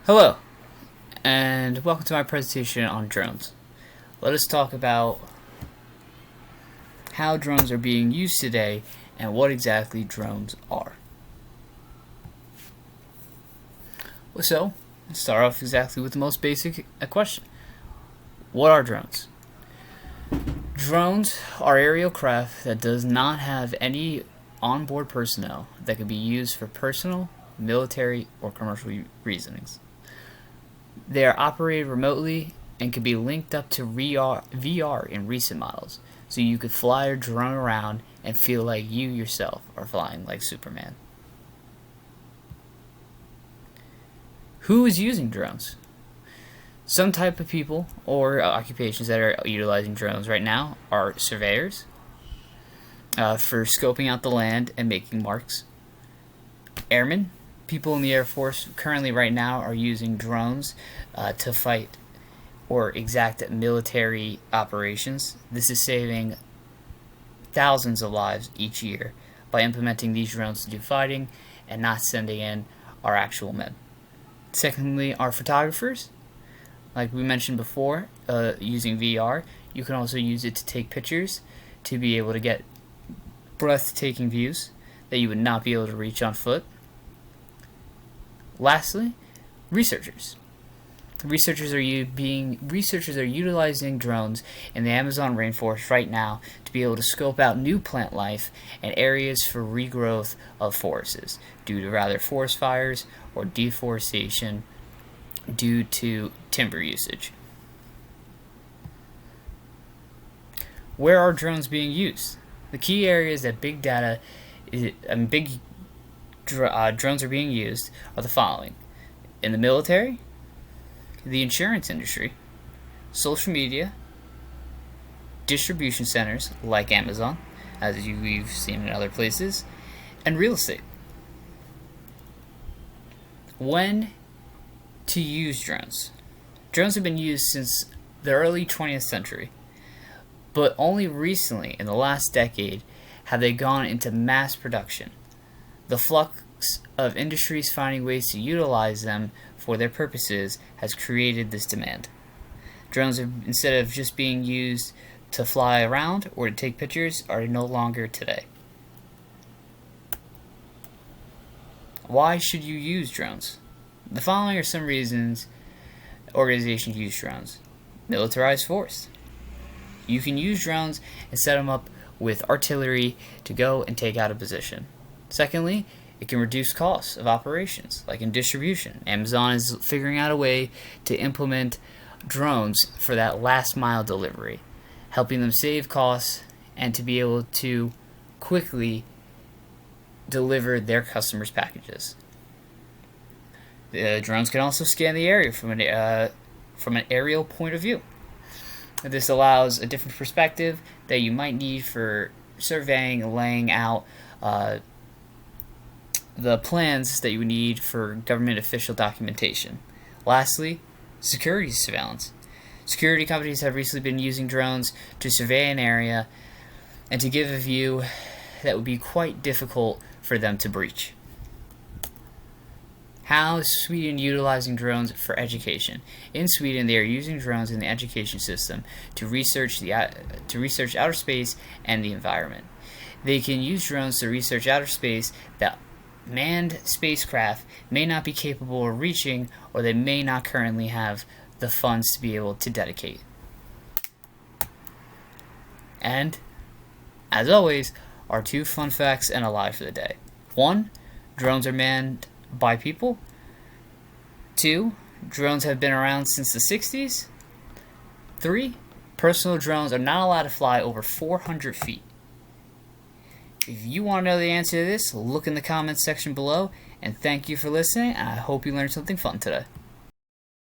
Hello, and welcome to my presentation on drones. Let us talk about how drones are being used today and what exactly drones are. So, let's start off exactly with the most basic question. What are drones? Drones are aerial craft that does not have any onboard personnel that can be used for personal, military, or commercial reasons. They are operated remotely and can be linked up to VR in recent models, so you could fly or drone around and feel like you yourself are flying like Superman. Who is using drones? Some type of people or occupations that are utilizing drones right now are surveyors for scoping out the land and making marks, airmen. People in the Air Force currently right now are using drones to fight or exact military operations. This is saving thousands of lives each year by implementing these drones to do fighting and not sending in our actual men. Secondly, our photographers. Like we mentioned before, using VR, you can also use it to take pictures to be able to get breathtaking views that you would not be able to reach on foot. Lastly, researchers. Researchers are utilizing drones in the Amazon rainforest right now to be able to scope out new plant life and areas for regrowth of forests due to rather forest fires or deforestation due to timber usage. Where are drones being used? The key areas that drones are being used are the following: in the military, the insurance industry, social media, distribution centers like Amazon, as we've seen in other places, and real estate. When to use drones? Drones have been used since the early 20th century, but only recently, in the last decade, have they gone into mass production. The flux of industries finding ways to utilize them for their purposes has created this demand. Drones, instead of just being used to fly around or to take pictures, are no longer today. Why should you use drones? The following are some reasons organizations use drones. Militarized force. You can use drones and set them up with artillery to go and take out a position. Secondly, it can reduce costs of operations, like in distribution. Amazon is figuring out a way to implement drones for that last mile delivery, helping them save costs and to be able to quickly deliver their customers' packages. The drones can also scan the area from an aerial point of view. This allows a different perspective that you might need for surveying and laying out the plans that you would need for government official documentation. Lastly, security surveillance. Security companies have recently been using drones to survey an area and to give a view that would be quite difficult for them to breach. How is Sweden utilizing drones for education? In Sweden, they are using drones in the education system to research outer space and the environment. They can use drones to research outer space that manned spacecraft may not be capable of reaching, or they may not currently have the funds to be able to dedicate. And, as always, our two fun facts and a lie for the day. 1. Drones are manned by people. 2. Drones have been around since the 60s. 3. Personal drones are not allowed to fly over 400 feet. If you want to know the answer to this, look in the comments section below, and thank you for listening, and I hope you learned something fun today.